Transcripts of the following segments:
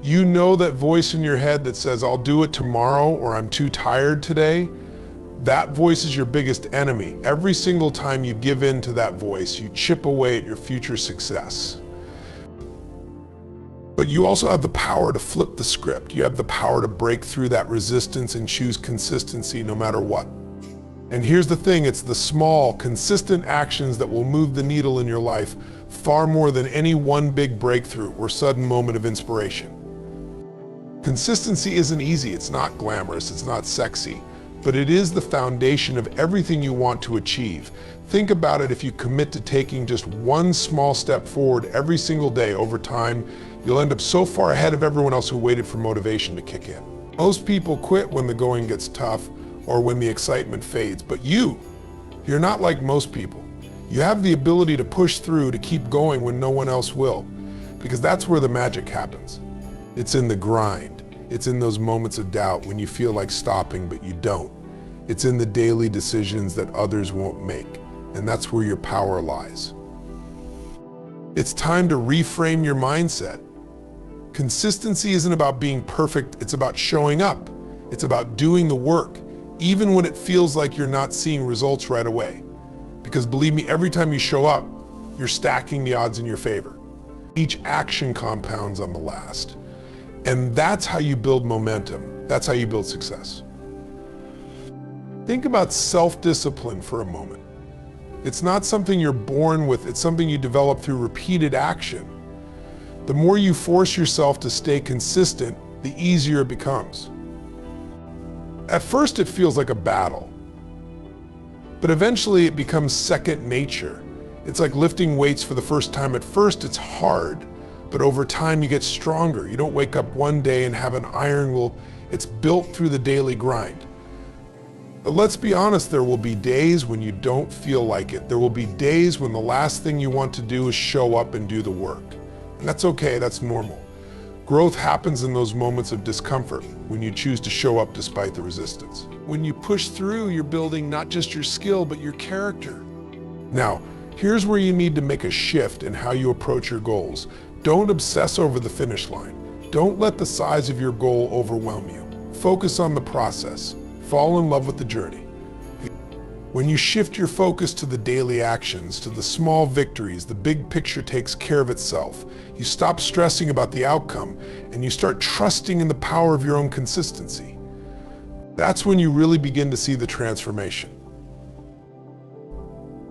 You know that voice in your head that says, I'll do it tomorrow, or I'm too tired today? That voice is your biggest enemy. Every single time you give in to that voice, you chip away at your future success. But you also have the power to flip the script. You have the power to break through that resistance and choose consistency no matter what. And here's the thing, it's the small, consistent actions that will move the needle in your life far more than any one big breakthrough or sudden moment of inspiration. Consistency isn't easy, it's not glamorous, it's not sexy, but it is the foundation of everything you want to achieve. Think about it, if you commit to taking just one small step forward every single day over time, you'll end up so far ahead of everyone else who waited for motivation to kick in. Most people quit when the going gets tough or when the excitement fades, but you're not like most people. You have the ability to push through, to keep going when no one else will, because that's where the magic happens. It's in the grind. It's in those moments of doubt when you feel like stopping, but you don't. It's in the daily decisions that others won't make, and that's where your power lies. It's time to reframe your mindset. Consistency isn't about being perfect, it's about showing up. It's about doing the work, even when it feels like you're not seeing results right away. Because believe me, every time you show up, you're stacking the odds in your favor. Each action compounds on the last. And that's how you build momentum. That's how you build success. Think about self-discipline for a moment. It's not something you're born with, it's something you develop through repeated action. The more you force yourself to stay consistent, the easier it becomes. At first it feels like a battle, but eventually it becomes second nature. It's like lifting weights for the first time. At first it's hard, but over time you get stronger. You don't wake up one day and have an iron will. It's built through the daily grind. But let's be honest, there will be days when you don't feel like it. There will be days when the last thing you want to do is show up and do the work. And that's okay, that's normal. Growth happens in those moments of discomfort, when you choose to show up despite the resistance. When you push through, you're building not just your skill, but your character. Now, here's where you need to make a shift in how you approach your goals. Don't obsess over the finish line. Don't let the size of your goal overwhelm you. Focus on the process. Fall in love with the journey. When you shift your focus to the daily actions, to the small victories, the big picture takes care of itself. You stop stressing about the outcome and you start trusting in the power of your own consistency. That's when you really begin to see the transformation.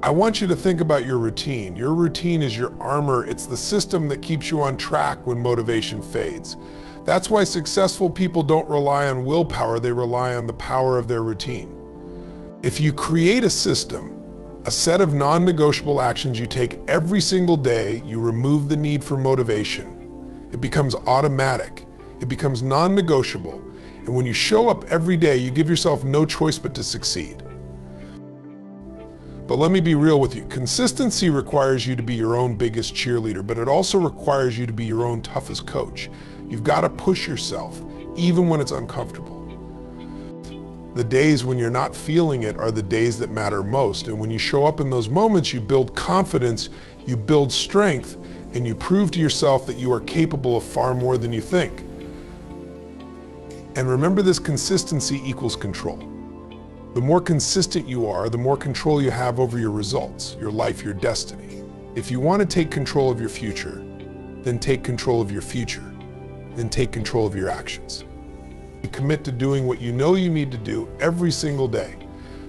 I want you to think about your routine. Your routine is your armor. It's the system that keeps you on track when motivation fades. That's why successful people don't rely on willpower, they rely on the power of their routine. If you create a system, a set of non-negotiable actions you take every single day, you remove the need for motivation. It becomes automatic. It becomes non-negotiable. And when you show up every day, you give yourself no choice but to succeed. But let me be real with you. Consistency requires you to be your own biggest cheerleader, but it also requires you to be your own toughest coach. You've got to push yourself, even when it's uncomfortable. The days when you're not feeling it are the days that matter most. And when you show up in those moments, you build confidence, you build strength, and you prove to yourself that you are capable of far more than you think. And remember, this consistency equals control. The more consistent you are, the more control you have over your results, your life, your destiny. If you want to take control of your future, then take control of your future. Then take control of your actions. You commit to doing what you know you need to do every single day,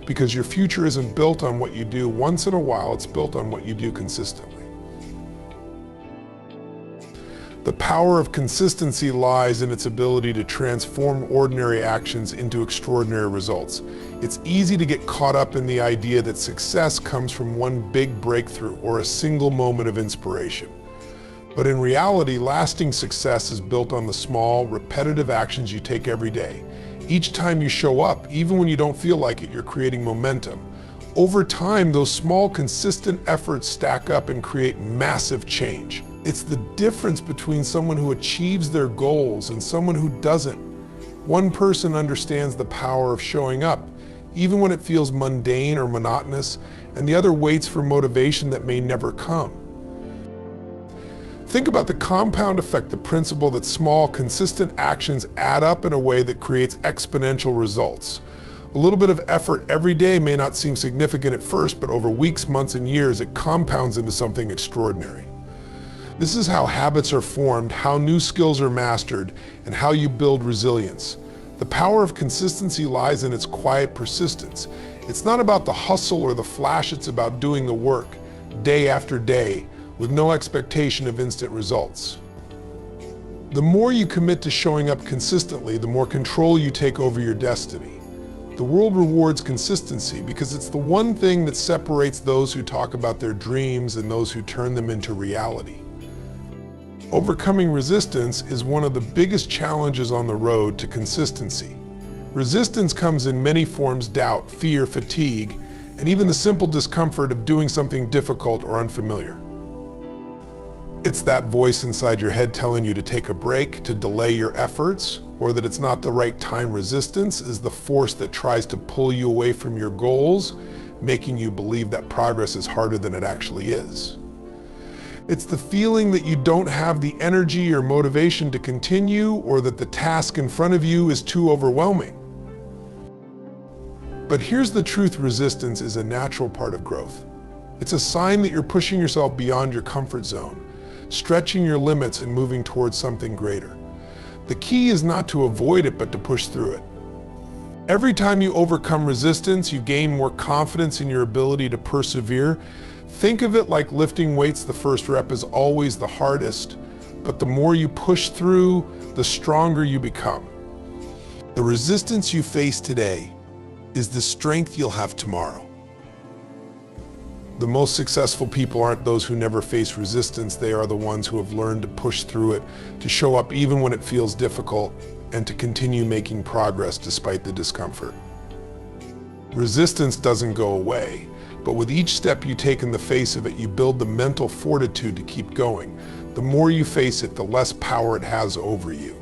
because your future isn't built on what you do once in a while, it's built on what you do consistently. The power of consistency lies in its ability to transform ordinary actions into extraordinary results. It's easy to get caught up in the idea that success comes from one big breakthrough or a single moment of inspiration. But in reality, lasting success is built on the small, repetitive actions you take every day. Each time you show up, even when you don't feel like it, you're creating momentum. Over time, those small, consistent efforts stack up and create massive change. It's the difference between someone who achieves their goals and someone who doesn't. One person understands the power of showing up, even when it feels mundane or monotonous, and the other waits for motivation that may never come. Think about the compound effect, the principle that small, consistent actions add up in a way that creates exponential results. A little bit of effort every day may not seem significant at first, but over weeks, months, and years, it compounds into something extraordinary. This is how habits are formed, how new skills are mastered, and how you build resilience. The power of consistency lies in its quiet persistence. It's not about the hustle or the flash, it's about doing the work, day after day, with no expectation of instant results. The more you commit to showing up consistently, the more control you take over your destiny. The world rewards consistency because it's the one thing that separates those who talk about their dreams and those who turn them into reality. Overcoming resistance is one of the biggest challenges on the road to consistency. Resistance comes in many forms: doubt, fear, fatigue, and even the simple discomfort of doing something difficult or unfamiliar. It's that voice inside your head telling you to take a break, to delay your efforts, or that it's not the right time. Resistance is the force that tries to pull you away from your goals, making you believe that progress is harder than it actually is. It's the feeling that you don't have the energy or motivation to continue, or that the task in front of you is too overwhelming. But here's the truth: resistance is a natural part of growth. It's a sign that you're pushing yourself beyond your comfort zone, stretching your limits and moving towards something greater. The key is not to avoid it, but to push through it. Every time you overcome resistance, you gain more confidence in your ability to persevere. Think of it like lifting weights. The first rep is always the hardest, but the more you push through, the stronger you become. The resistance you face today is the strength you'll have tomorrow. The most successful people aren't those who never face resistance. They are the ones who have learned to push through it, to show up even when it feels difficult, and to continue making progress despite the discomfort. Resistance doesn't go away, but with each step you take in the face of it, you build the mental fortitude to keep going. The more you face it, the less power it has over you.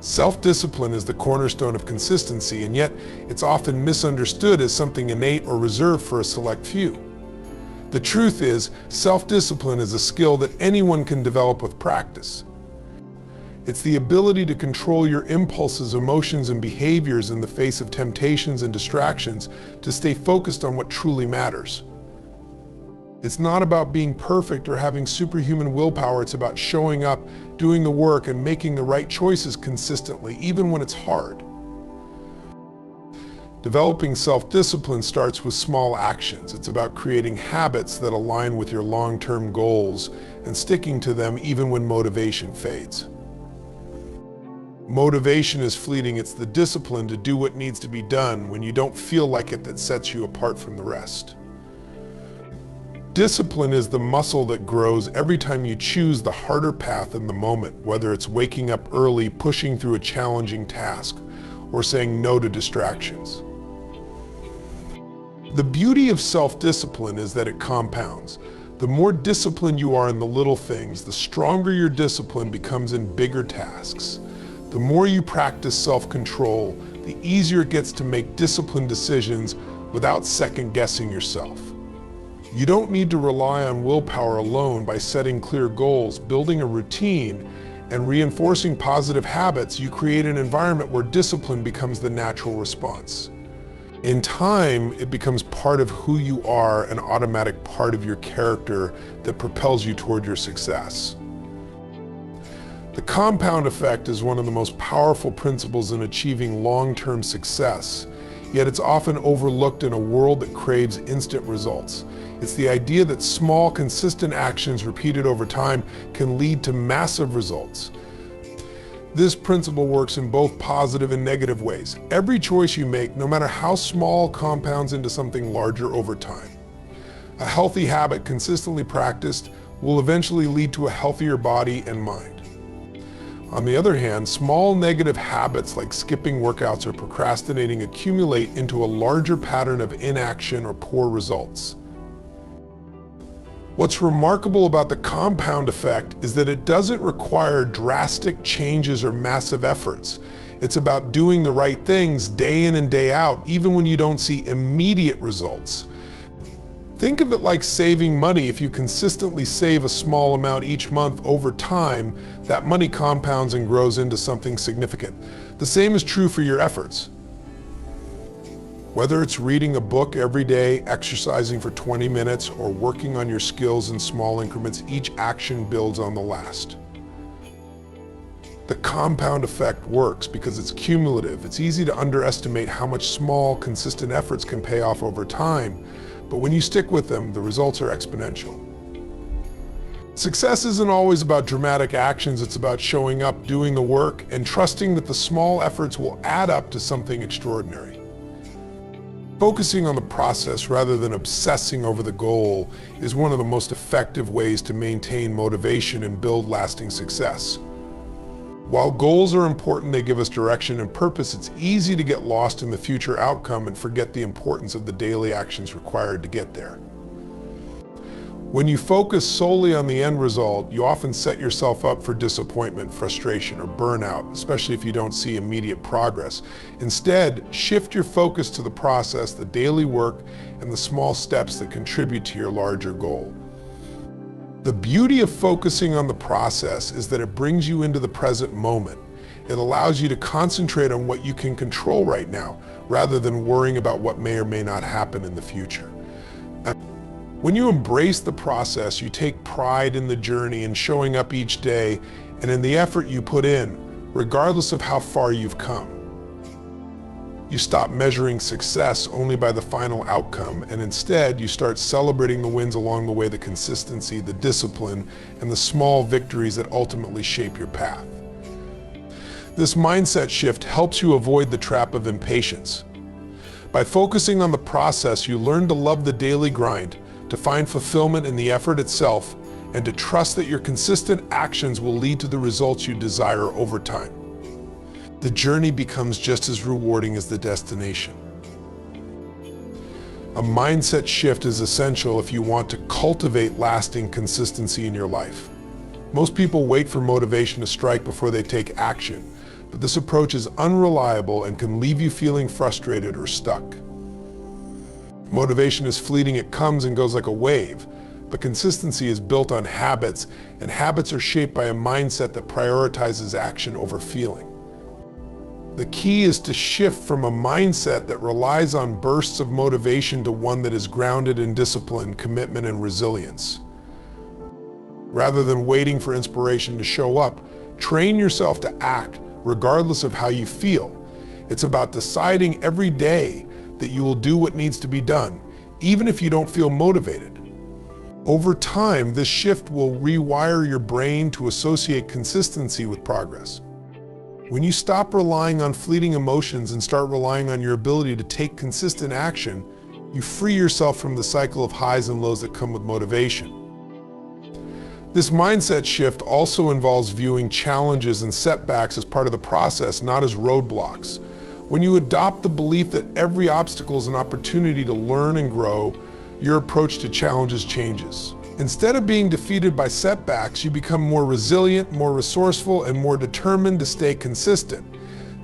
Self-discipline is the cornerstone of consistency, and yet it's often misunderstood as something innate or reserved for a select few. The truth is, self-discipline is a skill that anyone can develop with practice. It's the ability to control your impulses, emotions, and behaviors in the face of temptations and distractions, to stay focused on what truly matters. It's not about being perfect or having superhuman willpower. It's about showing up, doing the work, and making the right choices consistently, even when it's hard. Developing self-discipline starts with small actions. It's about creating habits that align with your long-term goals and sticking to them even when motivation fades. Motivation is fleeting. It's the discipline to do what needs to be done when you don't feel like it that sets you apart from the rest. Discipline is the muscle that grows every time you choose the harder path in the moment, whether it's waking up early, pushing through a challenging task, or saying no to distractions. The beauty of self-discipline is that it compounds. The more disciplined you are in the little things, the stronger your discipline becomes in bigger tasks. The more you practice self-control, the easier it gets to make disciplined decisions without second-guessing yourself. You don't need to rely on willpower alone. By setting clear goals, building a routine, and reinforcing positive habits, you create an environment where discipline becomes the natural response. In time, it becomes part of who you are, an automatic part of your character that propels you toward your success. The compound effect is one of the most powerful principles in achieving long-term success, yet it's often overlooked in a world that craves instant results. It's the idea that small, consistent actions repeated over time can lead to massive results. This principle works in both positive and negative ways. Every choice you make, no matter how small, compounds into something larger over time. A healthy habit consistently practiced will eventually lead to a healthier body and mind. On the other hand, small negative habits like skipping workouts or procrastinating accumulate into a larger pattern of inaction or poor results. What's remarkable about the compound effect is that it doesn't require drastic changes or massive efforts. It's about doing the right things day in and day out, even when you don't see immediate results. Think of it like saving money. If you consistently save a small amount each month, over time, that money compounds and grows into something significant. The same is true for your efforts. Whether it's reading a book every day, exercising for 20 minutes, or working on your skills in small increments, each action builds on the last. The compound effect works because it's cumulative. It's easy to underestimate how much small, consistent efforts can pay off over time. But when you stick with them, the results are exponential. Success isn't always about dramatic actions. It's about showing up, doing the work, and trusting that the small efforts will add up to something extraordinary. Focusing on the process rather than obsessing over the goal is one of the most effective ways to maintain motivation and build lasting success. While goals are important, they give us direction and purpose. It's easy to get lost in the future outcome and forget the importance of the daily actions required to get there. When you focus solely on the end result, you often set yourself up for disappointment, frustration, or burnout, especially if you don't see immediate progress. Instead, shift your focus to the process, the daily work, and the small steps that contribute to your larger goal. The beauty of focusing on the process is that it brings you into the present moment. It allows you to concentrate on what you can control right now, rather than worrying about what may or may not happen in the future. When you embrace the process, you take pride in the journey and showing up each day and in the effort you put in, regardless of how far you've come. You stop measuring success only by the final outcome, and instead you start celebrating the wins along the way, the consistency, the discipline, and the small victories that ultimately shape your path. This mindset shift helps you avoid the trap of impatience. By focusing on the process, you learn to love the daily grind, to find fulfillment in the effort itself, and to trust that your consistent actions will lead to the results you desire over time. The journey becomes just as rewarding as the destination. A mindset shift is essential if you want to cultivate lasting consistency in your life. Most people wait for motivation to strike before they take action, but this approach is unreliable and can leave you feeling frustrated or stuck. Motivation is fleeting. It comes and goes like a wave, but consistency is built on habits, and habits are shaped by a mindset that prioritizes action over feeling. The key is to shift from a mindset that relies on bursts of motivation to one that is grounded in discipline, commitment, and resilience. Rather than waiting for inspiration to show up, train yourself to act regardless of how you feel. It's about deciding every day that you will do what needs to be done, even if you don't feel motivated. Over time, this shift will rewire your brain to associate consistency with progress. When you stop relying on fleeting emotions and start relying on your ability to take consistent action, you free yourself from the cycle of highs and lows that come with motivation. This mindset shift also involves viewing challenges and setbacks as part of the process, not as roadblocks. When you adopt the belief that every obstacle is an opportunity to learn and grow, your approach to challenges changes. Instead of being defeated by setbacks, you become more resilient, more resourceful, and more determined to stay consistent.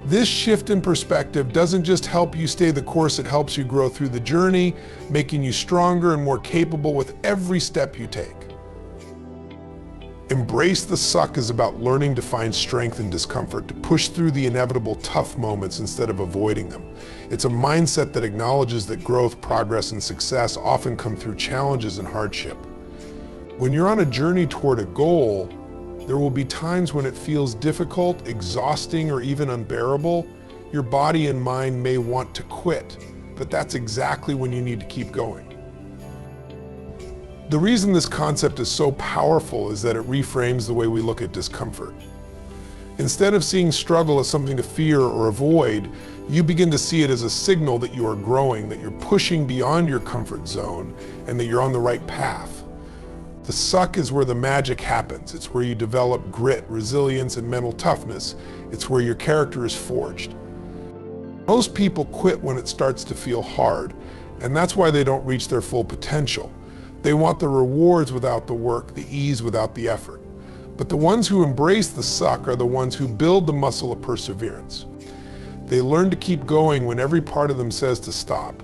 This shift in perspective doesn't just help you stay the course, it helps you grow through the journey, making you stronger and more capable with every step you take. Embrace the suck is about learning to find strength in discomfort, to push through the inevitable tough moments instead of avoiding them. It's a mindset that acknowledges that growth, progress, and success often come through challenges and hardship. When you're on a journey toward a goal, there will be times when it feels difficult, exhausting, or even unbearable. Your body and mind may want to quit, but that's exactly when you need to keep going. The reason this concept is so powerful is that it reframes the way we look at discomfort. Instead of seeing struggle as something to fear or avoid, you begin to see it as a signal that you are growing, that you're pushing beyond your comfort zone, and that you're on the right path. The suck is where the magic happens. It's where you develop grit, resilience, and mental toughness. It's where your character is forged. Most people quit when it starts to feel hard, and that's why they don't reach their full potential. They want the rewards without the work, the ease without the effort. But the ones who embrace the suck are the ones who build the muscle of perseverance. They learn to keep going when every part of them says to stop.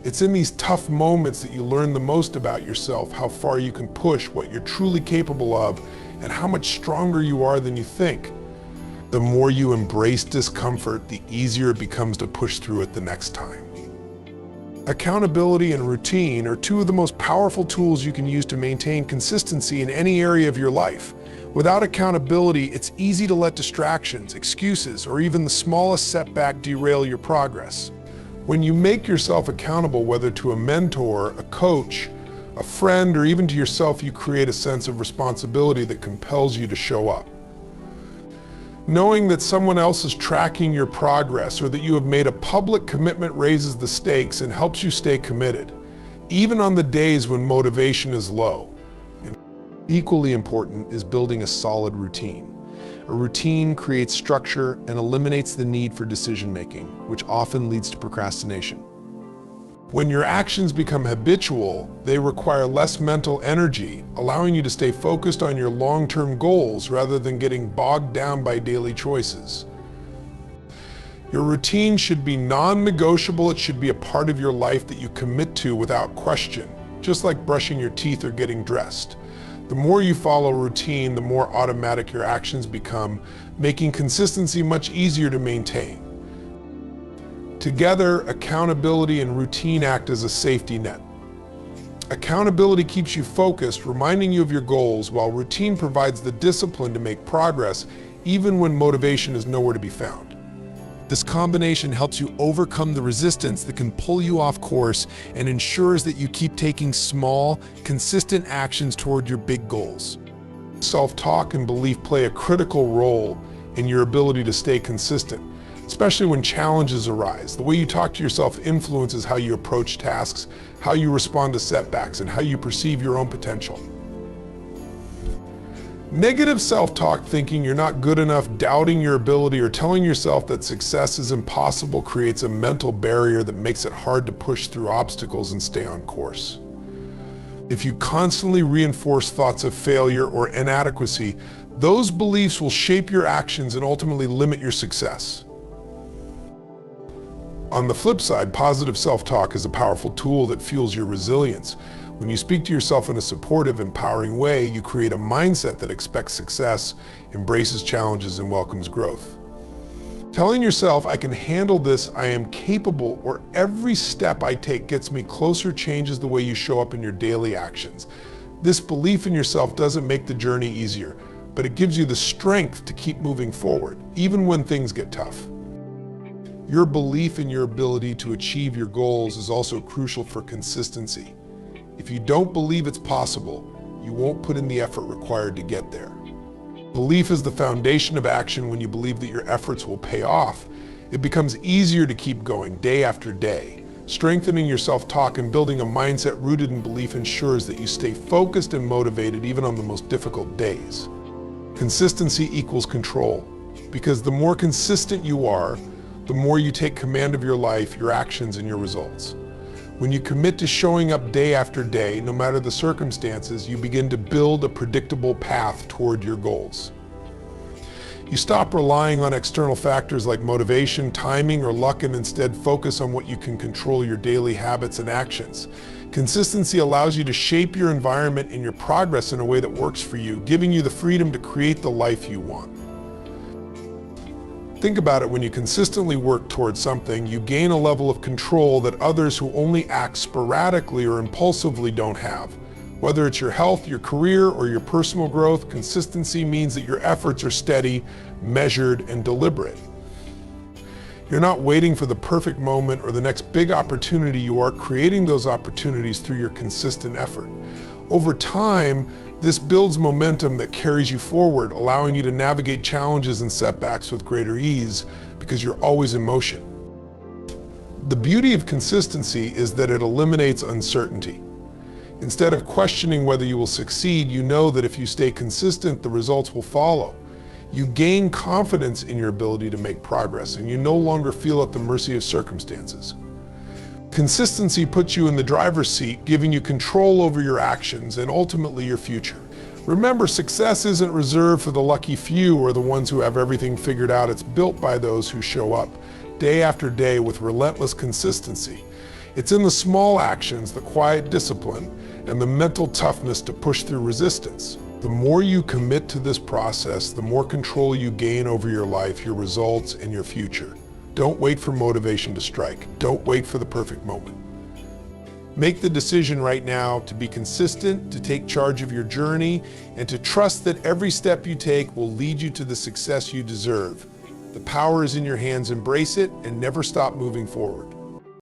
It's in these tough moments that you learn the most about yourself, how far you can push, what you're truly capable of, and how much stronger you are than you think. The more you embrace discomfort, the easier it becomes to push through it the next time. Accountability and routine are two of the most powerful tools you can use to maintain consistency in any area of your life. Without accountability, it's easy to let distractions, excuses, or even the smallest setback derail your progress. When you make yourself accountable, whether to a mentor, a coach, a friend, or even to yourself, you create a sense of responsibility that compels you to show up. Knowing that someone else is tracking your progress or that you have made a public commitment raises the stakes and helps you stay committed, even on the days when motivation is low. And equally important is building a solid routine. A routine creates structure and eliminates the need for decision-making, which often leads to procrastination. When your actions become habitual, they require less mental energy, allowing you to stay focused on your long-term goals rather than getting bogged down by daily choices. Your routine should be non-negotiable. It should be a part of your life that you commit to without question, just like brushing your teeth or getting dressed. The more you follow routine, the more automatic your actions become, making consistency much easier to maintain. Together, accountability and routine act as a safety net. Accountability keeps you focused, reminding you of your goals, while routine provides the discipline to make progress, even when motivation is nowhere to be found. This combination helps you overcome the resistance that can pull you off course and ensures that you keep taking small, consistent actions toward your big goals. Self-talk and belief play a critical role in your ability to stay consistent, especially when challenges arise. The way you talk to yourself influences how you approach tasks, how you respond to setbacks, and how you perceive your own potential. Negative self-talk, thinking you're not good enough, doubting your ability, or telling yourself that success is impossible creates a mental barrier that makes it hard to push through obstacles and stay on course. If you constantly reinforce thoughts of failure or inadequacy, those beliefs will shape your actions and ultimately limit your success. On the flip side, positive self-talk is a powerful tool that fuels your resilience. When you speak to yourself in a supportive, empowering way, you create a mindset that expects success, embraces challenges, and welcomes growth. Telling yourself, "I can handle this, I am capable," or "every step I take gets me closer," changes the way you show up in your daily actions. This belief in yourself doesn't make the journey easier, but it gives you the strength to keep moving forward, even when things get tough. Your belief in your ability to achieve your goals is also crucial for consistency. If you don't believe it's possible, you won't put in the effort required to get there. Belief is the foundation of action. When you believe that your efforts will pay off, it becomes easier to keep going day after day. Strengthening your self-talk and building a mindset rooted in belief ensures that you stay focused and motivated even on the most difficult days. Consistency equals control, because the more consistent you are, the more you take command of your life, your actions, and your results. When you commit to showing up day after day, no matter the circumstances, you begin to build a predictable path toward your goals. You stop relying on external factors like motivation, timing, or luck, and instead focus on what you can control: your daily habits and actions. Consistency allows you to shape your environment and your progress in a way that works for you, giving you the freedom to create the life you want. Think about it: when you consistently work towards something, you gain a level of control that others who only act sporadically or impulsively don't have. Whether it's your health, your career, or your personal growth, consistency means that your efforts are steady, measured, and deliberate. You're not waiting for the perfect moment or the next big opportunity. You are creating those opportunities through your consistent effort. Over time, this builds momentum that carries you forward, allowing you to navigate challenges and setbacks with greater ease because you're always in motion. The beauty of consistency is that it eliminates uncertainty. Instead of questioning whether you will succeed, you know that if you stay consistent, the results will follow. You gain confidence in your ability to make progress, and you no longer feel at the mercy of circumstances. Consistency puts you in the driver's seat, giving you control over your actions and ultimately your future. Remember, success isn't reserved for the lucky few or the ones who have everything figured out. It's built by those who show up day after day with relentless consistency. It's in the small actions, the quiet discipline, and the mental toughness to push through resistance. The more you commit to this process, the more control you gain over your life, your results, and your future. Don't wait for motivation to strike. Don't wait for the perfect moment. Make the decision right now to be consistent, to take charge of your journey, and to trust that every step you take will lead you to the success you deserve. The power is in your hands. Embrace it and never stop moving forward.